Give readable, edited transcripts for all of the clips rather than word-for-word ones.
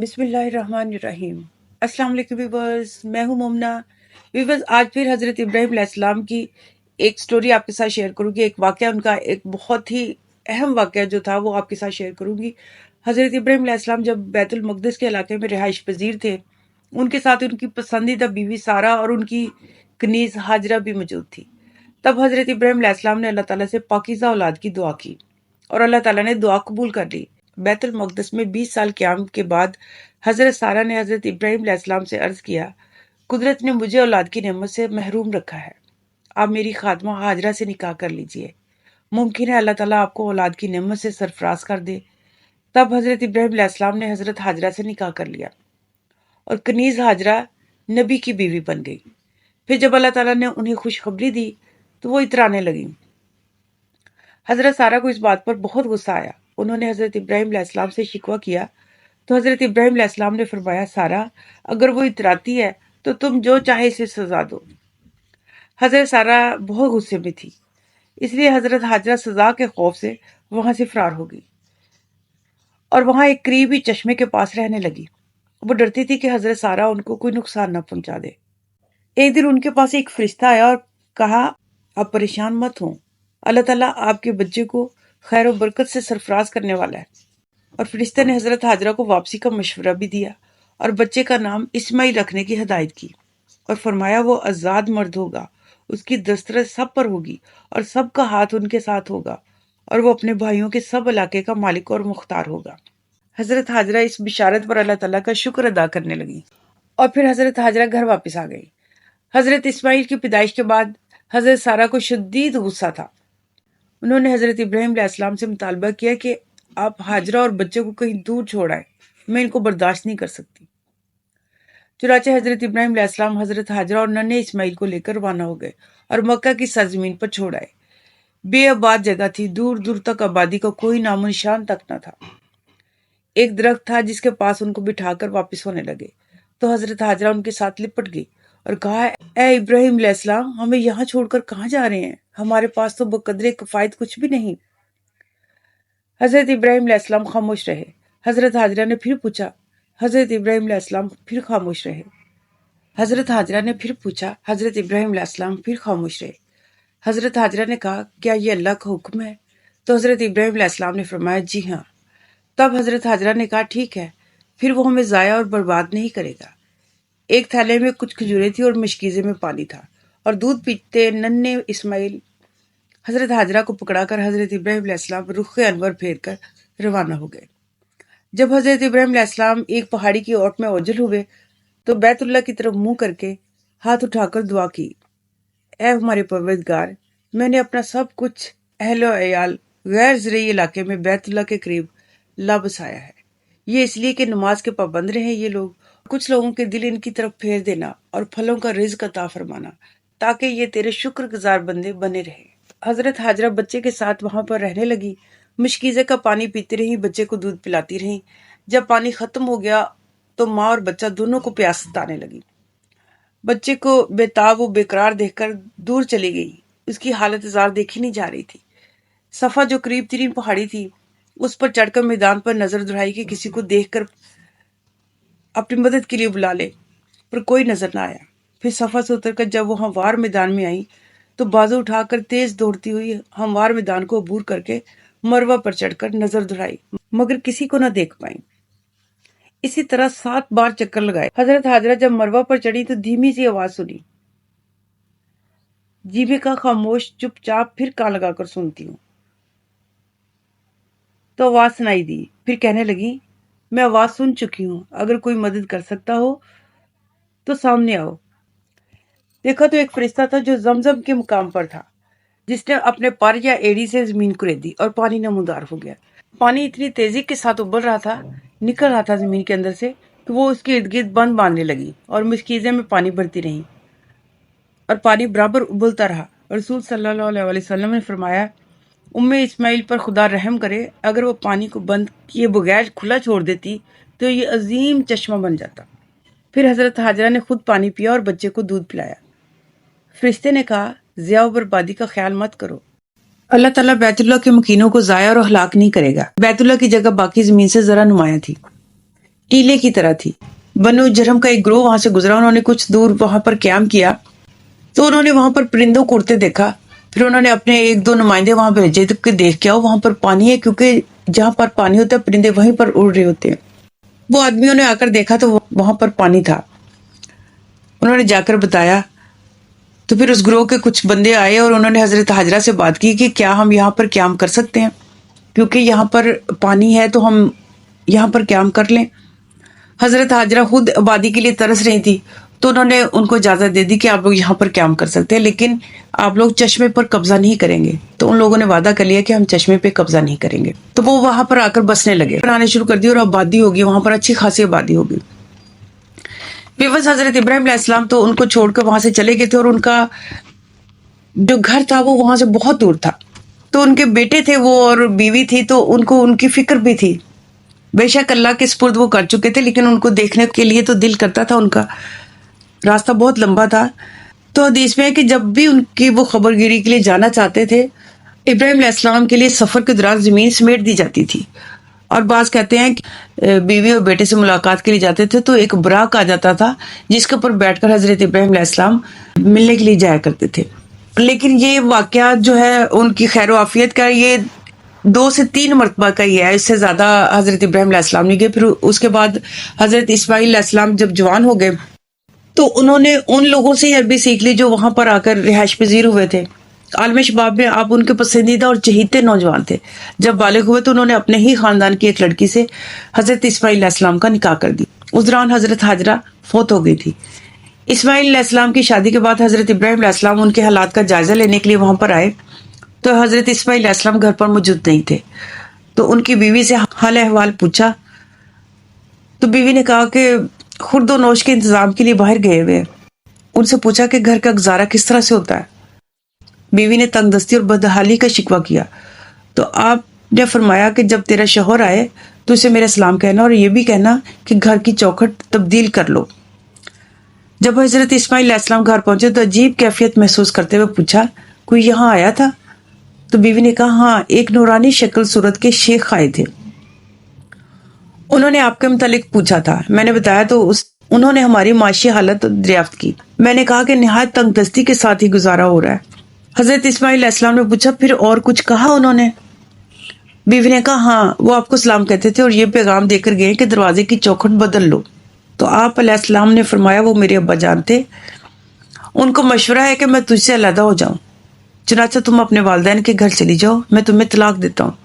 بسم اللہ الرحمن الرحیم۔ السلام علیکم ویورز، میں ہوں مومنہ۔ ویورز، آج پھر حضرت ابراہیم علیہ السلام کی ایک سٹوری آپ کے ساتھ شیئر کروں گی۔ ایک واقعہ، ان کا ایک بہت ہی اہم واقعہ جو تھا وہ آپ کے ساتھ شیئر کروں گی۔ حضرت ابراہیم علیہ السلام جب بیت المقدس کے علاقے میں رہائش پذیر تھے، ان کے ساتھ ان کی پسندیدہ بیوی سارہ اور ان کی کنیز ہاجرہ بھی موجود تھی۔ تب حضرت ابراہیم علیہ السلام نے اللہ تعالیٰ سے پاکیزہ اولاد کی دعا کی اور اللہ تعالیٰ نے دعا قبول کر لی۔ بیت المقدس میں 20 سال قیام کے بعد حضرت سارہ نے حضرت ابراہیم علیہ السلام سے عرض کیا، قدرت نے مجھے اولاد کی نعمت سے محروم رکھا ہے، آپ میری خادمہ ہاجرہ سے نکاح کر لیجئے، ممکن ہے اللہ تعالیٰ آپ کو اولاد کی نعمت سے سرفراز کر دے۔ تب حضرت ابراہیم علیہ السلام نے حضرت ہاجرہ سے نکاح کر لیا اور کنیز ہاجرہ نبی کی بیوی بن گئی۔ پھر جب اللہ تعالیٰ نے انہیں خوشخبری دی تو وہ اترانے لگیں۔ حضرت سارہ کو اس بات پر بہت غصہ آیا۔ انہوں نے حضرت ابراہیم علیہ السلام سے شکوہ کیا تو حضرت ابراہیم علیہ السلام نے فرمایا، سارہ، اگر وہ اتراتی ہے تو تم جو چاہے اسے سزا دو۔ حضرت سارہ بہت غصے میں تھی، اس لیے حضرت ہاجرہ سزا کے خوف سے وہاں سے فرار ہو گئی اور وہاں ایک قریبی چشمے کے پاس رہنے لگی۔ وہ ڈرتی تھی کہ حضرت سارہ ان کو کوئی نقصان نہ پہنچا دے۔ ایک دن ان کے پاس ایک فرشتہ آیا اور کہا، آپ پریشان مت ہوں، اللہ تعالیٰ آپ کے بچے کو خیر و برکت سے سرفراز کرنے والا ہے۔ اور فرشتے نے حضرت ہاجرہ کو واپسی کا مشورہ بھی دیا اور بچے کا نام اسماعیل رکھنے کی ہدایت کی اور فرمایا وہ آزاد مرد ہوگا، اس کی دسترس سب پر ہوگی اور سب کا ہاتھ ان کے ساتھ ہوگا اور وہ اپنے بھائیوں کے سب علاقے کا مالک اور مختار ہوگا۔ حضرت ہاجرہ اس بشارت پر اللہ تعالیٰ کا شکر ادا کرنے لگی اور پھر حضرت ہاجرہ گھر واپس آ گئی۔ حضرت اسماعیل کی پیدائش کے بعد حضرت سارہ کو شدید غصہ تھا۔ انہوں نے حضرت ابراہیم علیہ السلام سے مطالبہ کیا کہ آپ ہاجرہ اور بچے کو کہیں دور چھوڑ آئیں، میں ان کو برداشت نہیں کر سکتی۔ چنانچہ حضرت ابراہیم علیہ السلام حضرت ہاجرہ اور ننھے اسماعیل کو لے کر روانہ ہو گئے اور مکہ کی سرزمین پر چھوڑ آئے۔ بے آباد جگہ تھی، دور دور تک آبادی کا کوئی نام و نشان تک نہ تھا۔ ایک درخت تھا جس کے پاس ان کو بٹھا کر واپس ہونے لگے تو حضرت ہاجرہ ان کے ساتھ لپٹ گئی اور کہا، اے ابراہیم علیہ السلام، ہمیں یہاں چھوڑ کر کہاں جا رہے ہیں؟ ہمارے پاس تو بقدر کفایت کچھ بھی نہیں۔ حضرت ابراہیم علیہ السلام خاموش رہے۔ حضرت ہاجرہ نے پھر پوچھا۔ حضرت ابراہیم علیہ السلام پھر خاموش رہے۔ حضرت ہاجرہ نے پھر پوچھا۔ حضرت ابراہیم علیہ السلام پھر خاموش رہے۔ حضرت ہاجرہ نے کہا، کیا یہ اللہ کا حکم ہے؟ تو حضرت ابراہیم علیہ السلام نے فرمایا، جی ہاں۔ تب حضرت ہاجرہ نے کہا، ٹھیک ہے، پھر وہ ہمیں ضائع اور برباد نہیں کرے گا۔ ایک تھیلے میں کچھ کھجوریں تھی اور مشکیزے میں پانی تھا اور دودھ پیتے ننھے اسماعیل حضرت ہاجرہ کو پکڑا کر حضرت ابراہیم علیہ السلام رخ انور پھیر کر روانہ ہو گئے۔ جب حضرت ابراہیم علیہ السلام ایک پہاڑی کی اوٹ میں اوجھل ہوئے تو بیت اللہ کی طرف منہ کر کے ہاتھ اٹھا کر دعا کی، اے ہمارے پروردگار، میں نے اپنا سب کچھ اہل و عیال غیر زرعی علاقے میں بیت اللہ کے قریب لا بسایا ہے۔ یہ اس لیے کہ نماز کے پابند رہیں یہ لوگ، کچھ لوگوں کے دل ان کی طرف پھیر دینا اور پھلوں کا رزق عطا فرمانا تاکہ یہ تیرے شکر گزار بندے بنے رہیں۔ حضرت ہاجرہ بچے کے ساتھ وہاں پر رہنے لگی، مشکیزے کا پانی پیتی رہی، بچے کو دودھ پلاتی رہی۔ جب پانی ختم ہو گیا تو ماں اور بچہ دونوں کو پیاس ستانے لگی۔ بچے کو بے تاب و بے قرار دیکھ کر دور چلی گئی، اس کی حالت زار دیکھی نہیں جا رہی تھی۔ صفا جو قریب ترین پہاڑی تھی اس پر چڑھ کر میدان پر نظر دوڑائی کہ کسی کو دیکھ کر اپنی مدد کے لیے بلا لے، پر کوئی نظر نہ آیا۔ پھر صفا سے اتر کر جب وہ ہموار میدان میں آئی تو بازو اٹھا کر تیز دوڑتی ہوئی ہموار میدان کو عبور کر کے مروہ پر چڑھ کر نظر دوڑائی، مگر کسی کو نہ دیکھ پائیں۔ اسی طرح 7 بار چکر لگائے۔ حضرت ہاجرہ جب مروہ پر چڑھی تو دھیمی سی آواز سنی، جی میں کہا، خاموش چپ چاپ، پھر کان لگا کر سنتی ہوں۔ تو آواز سنائی دی، پھر کہنے لگی، میں آواز سن چکی ہوں، اگر کوئی مدد کر سکتا ہو تو سامنے آؤ۔ دیکھا تو ایک فرشتہ تھا جو زمزم کے مقام پر تھا، جس نے اپنے پر یا ایڑی سے زمین کریدی اور پانی نمودار ہو گیا۔ پانی اتنی تیزی کے ساتھ ابل رہا تھا، نکل رہا تھا زمین کے اندر سے، کہ وہ اس کے ارد گرد بند باندھنے لگی اور مشکیزیں میں پانی بھرتی رہی اور پانی برابر ابلتا رہا۔ رسول صلی اللہ علیہ وسلم نے فرمایا، اسماعیل پر خدا رحم کرے، اگر وہ پانی کو بند کیے بغیر کھلا چھوڑ دیتی تو یہ عظیم چشمہ بن جاتا۔ پھر حضرت ہاجرہ نے خود پانی پیا اور بچے کو دودھ پلایا۔ فرشتے نے کہا، ضیاء و بربادی کا خیال مت کرو، اللہ تعالیٰ بیت اللہ کے مکینوں کو ضائع اور ہلاک نہیں کرے گا۔ بیت اللہ کی جگہ باقی زمین سے ذرا نمایاں تھی، टीले की तरह थी। बनु जरम का एक ग्रोह वहां से गुजरा, उन्होंने कुछ दूर वहां पर क्याम किया तो उन्होंने वहां पर परिंदों को उड़ते देखा। फिर उन्होंने अपने एक दो नुमाइंदे वहां पर भेजे कि देख के आओ वहां पर पानी है, क्योंकि जहां पर पानी होता है परिंदे वहीं पर उड़ रहे होते हैं। वो आदमियों ने आकर देखा तो वहां पर पानी था। उन्होंने जाकर बताया तो फिर उस ग्रोह के कुछ बंदे आए और उन्होंने हजरत हाजरा से बात की कि क्या हम यहाँ पर क्याम कर सकते हैं, क्योंकि यहाँ पर पानी है तो हम यहाँ पर क्याम कर लें। हजरत हाजरा खुद आबादी के लिए तरस रही थी तो उन्होंने उनको इजाज़त दे दी कि आप लोग यहाँ पर क्याम कर सकते हैं, लेकिन आप लोग चश्मे पर कब्जा नहीं करेंगे। तो उन लोगों ने वादा कर लिया कि हम चश्मे पे कब्जा नहीं करेंगे। तो वो वहां पर आकर बसने लगे, बनाने शुरू कर दी और आबादी होगी, वहां पर अच्छी खासी आबादी होगी। बेबस हजरत इब्राहिम अलैहिस्सलाम तो उनको छोड़कर वहां से चले गए थे और उनका जो घर था वो वहां से बहुत दूर था। तो उनके बेटे थे वो और बीवी थी, तो उनको उनकी फिक्र भी थी। बेशक अल्लाह के स्पुर्द वो कर चुके थे, लेकिन उनको देखने के लिए तो दिल करता था। उनका रास्ता बहुत लंबा था। तो हदीस में है कि जब भी उनकी वो खबरगिरी के लिए जाना चाहते थे, इब्राहिम अलैहिस्सलाम के लिए सफ़र के दौरान ज़मीन समेट दी जाती थी। और बाज कहते हैं कि बीवी और बेटे से मुलाकात के लिए जाते थे तो एक बुराक आ जाता था जिसके ऊपर बैठकर हज़रत इब्राहिम अलैहिस्सलाम मिलने के लिए जाया करते थे। लेकिन ये वाक़या जो है उनकी खैर आफियत का ये 2 से 3 मरतबा का ही है, इससे ज़्यादा हज़रत इब्राहिम अलैहिस्सलाम नहीं गए। फिर उसके बाद हज़रत इस्माइल अलैहिस्सलाम जब जवान हो गए तो उन्होंने उन लोगों से ही अरबी सीख ली जो वहां पर आकर रिहाइश पजीर हुए थे। आलम शबाब में आप उनके पसंदीदा और चहीते नौजवान थे। जब बालिग हुए तो उन्होंने अपने ही खानदान की एक लड़की से हजरत इस्माइल अलैहिस्सलाम का निकाह कर दी। उस दौरान हजरत हाजरा फौत हो गई थी। इस्माइल अलैहिस्सलाम की शादी के बाद हजरत इब्राहिम अलैहिस्सलाम उनके हालात का जायजा लेने के लिए वहां पर आए तो हजरत इस्माइल अलैहिस्सलाम घर पर मौजूद नहीं थे। तो उनकी बीवी से हाल अहवाल पूछा तो बीवी ने कहा कि खुर्द नोश के इंतजाम के लिए बाहर गए हुए। उनसे पूछा कि घर का गुजारा किस तरह से होता है। बीवी ने तंगदस्ती और बदहाली का शिकवा किया तो आपने फरमाया कि जब तेरा शौहर आए तो उसे मेरा सलाम कहना और ये भी कहना कि घर की चौखट तब्दील कर लो। जब हजरत इस्माइल अलैहिस्सलाम घर पहुंचे तो अजीब कैफियत महसूस करते हुए पूछा, कोई यहाँ आया था? तो बीवी ने कहा, हाँ, एक नूरानी शक्ल सूरत के शेख आए थे। उन्होंने आपके मुतालिक पूछा था। मैंने बताया तो उन्होंने हमारी माशी हालत दरियाफ्त की। मैंने कहा कि निहायत तंगदस्ती के साथ ही गुजारा हो रहा है। हजरत इस्माइल अलैहिस्सलाम ने पूछा, फिर और कुछ कहा उन्होंने? बीवी ने कहा, हाँ, वो आपको सलाम कहते थे और ये पैगाम देकर गए कि दरवाजे की चौखट बदल लो। तो आप अलैहिस्सलाम ने फरमाया, वो मेरे अब्बा जान थे, उनको मशवरा है कि मैं तुझसे अलहदा हो जाऊं, चुनाचा तुम अपने वालिदैन के घर चली जाओ, मैं तुम्हें तलाक देता हूँ।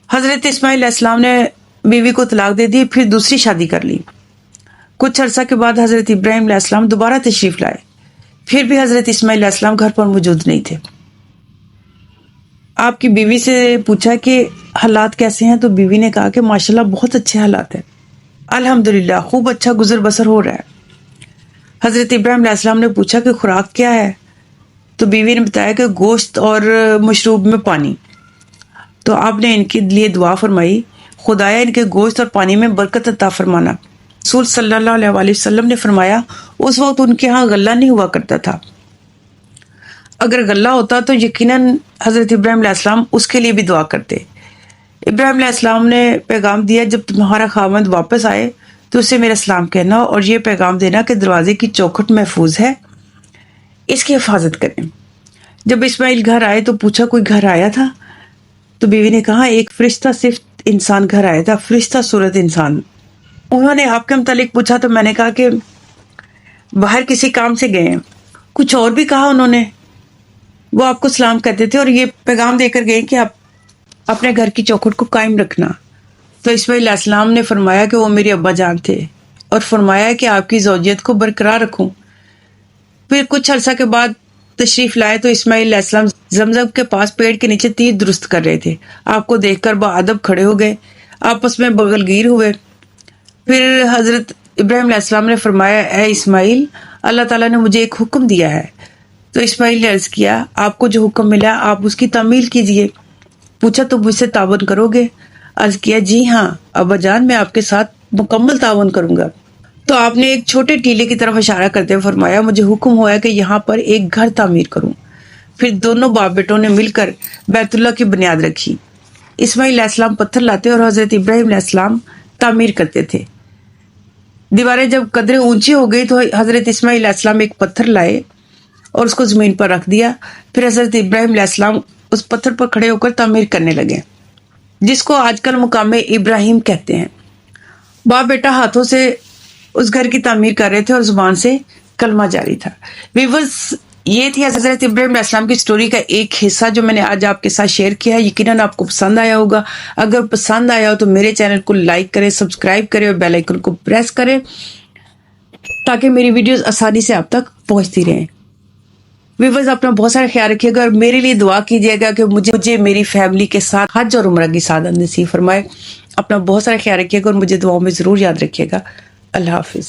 हजरत इस्माइल अलैहिस्सलाम ने बीवी को तलाक दे दी, फिर दूसरी शादी कर ली। कुछ अरसा के बाद हजरत इब्राहिम अलैहिस्सलाम दोबारा तशरीफ लाए। फिर भी हजरत इस्माइल अलैहिस्सलाम घर पर मौजूद नहीं थे। आपकी बीवी से पूछा कि हालात कैसे हैं तो बीवी ने कहा कि माशाल्लाह बहुत अच्छे हालात हैं, अल्हम्दुलिल्लाह खूब अच्छा गुजर बसर हो रहा है। हजरत इब्राहिम अलैहिस्सलाम ने पूछा कि खुराक क्या है तो बीवी ने बताया कि गोश्त और मशरूब में पानी। तो आपने इनके लिए दुआ फरमाई, खुदाया इनके गोश्त और पानी में बरकत अता फरमाना। रसूल सल्लल्लाहु अलैहि वसल्लम ने फरमाया, उस वक्त उनके यहाँ गल्ला नहीं हुआ करता था, अगर गल्ला होता तो यकीनन हजरत इब्राहिम अलैहिस्सलाम उसके लिए भी दुआ करते। इब्राहिम अलैहिस्सलाम ने पैगाम दिया, जब तुम्हारा खामद वापस आए तो उसे मेरा सलाम कहना और ये पैगाम देना कि दरवाजे की चौखट महफूज है, इसकी हिफाजत करें। जब इस्माइल घर आए तो पूछा, कोई घर आया था? तो बीवी ने कहा, एक फरिश्ता सिर्फ इंसान घर आया था, फरिश्ता सूरत इंसान। उन्होंने आपके मुतालिक पूछा तो मैंने कहा कि बाहर किसी काम से गए हैं। कुछ और भी कहा उन्होंने? वो आपको सलाम कहते थे और ये पैगाम देकर गए कि आप अपने घर की चौखट को कायम रखना। तो इस्माइल अलैहिस्सलाम ने फरमाया कि वो मेरे अब्बा जान थे और फरमाया कि आपकी ज़ौजियत को बरकरार रखूं। फिर कुछ अरसा के बाद तशरीफ लाए तो इस्माइल अलैहिस्सलाम जमजम के पास पेड़ के नीचे तीर दुरुस्त कर रहे थे। आपको देखकर बाअदब खड़े हो गए, आपस में बगलगीर हुए। फिर हजरत इब्राहिम अलैहिस्सलाम ने फरमाया, ए इस्माइल, अल्लाह ताला ने मुझे एक हुक्म दिया है। तो इस्माइल ने अर्ज किया, आपको जो हुक्म मिला आप उसकी तामील कीजिए। पूछा, तो मुझसे तावन करोगे? अर्ज किया, जी हाँ अब्बा जान, मैं आपके साथ मुकम्मल तावन करूंगा। तो आपने एक छोटे टीले की तरफ इशारा करते हुए फरमाया, मुझे हुक्म हुआ कि यहाँ पर एक घर तामीर करूं। फिर दोनों बाप बेटों ने मिलकर बैतुल्लाह की बुनियाद रखी। इस्माइल अलैहिस्सलाम पत्थर लाते और हजरत इब्राहिम अलैहिस्सलाम तामीर करते थे। दीवारें जब कदरे ऊंची हो गई तो हज़रत इस्माइल अलैहिस्सलाम एक पत्थर लाए और उसको ज़मीन पर रख दिया। फिर हज़रत इब्राहिम अलैहिस्सलाम उस पत्थर पर खड़े होकर तामीर करने लगे, जिसको आजकल मुकाम इब्राहिम कहते हैं। बाप बेटा हाथों से उस घर की तामीर कर रहे थे और जुबान से कलमा जारी था। व्यूअर्स, ये थी हज़रत इब्राहिम अलैहिस्सलाम की स्टोरी का एक हिस्सा जो मैंने आज आपके साथ शेयर किया है। यकीनन आपको पसंद आया होगा। अगर पसंद आया हो तो मेरे चैनल को लाइक करें, सब्सक्राइब करें और बेल आइकन को प्रेस करें ताकि मेरी वीडियोस आसानी से आप तक पहुंचती रहें। व्यूअर्स, अपना बहुत सारा ख्याल रखिएगा और मेरे लिए दुआ कीजिएगा कि मुझे मेरी फैमिली के साथ हज और उम्रा की सादत नसीब फरमाए। अपना बहुत सारा ख्याल रखिएगा और मुझे दुआओं में ज़रूर याद रखिएगा। अल्लाह हाफिज़।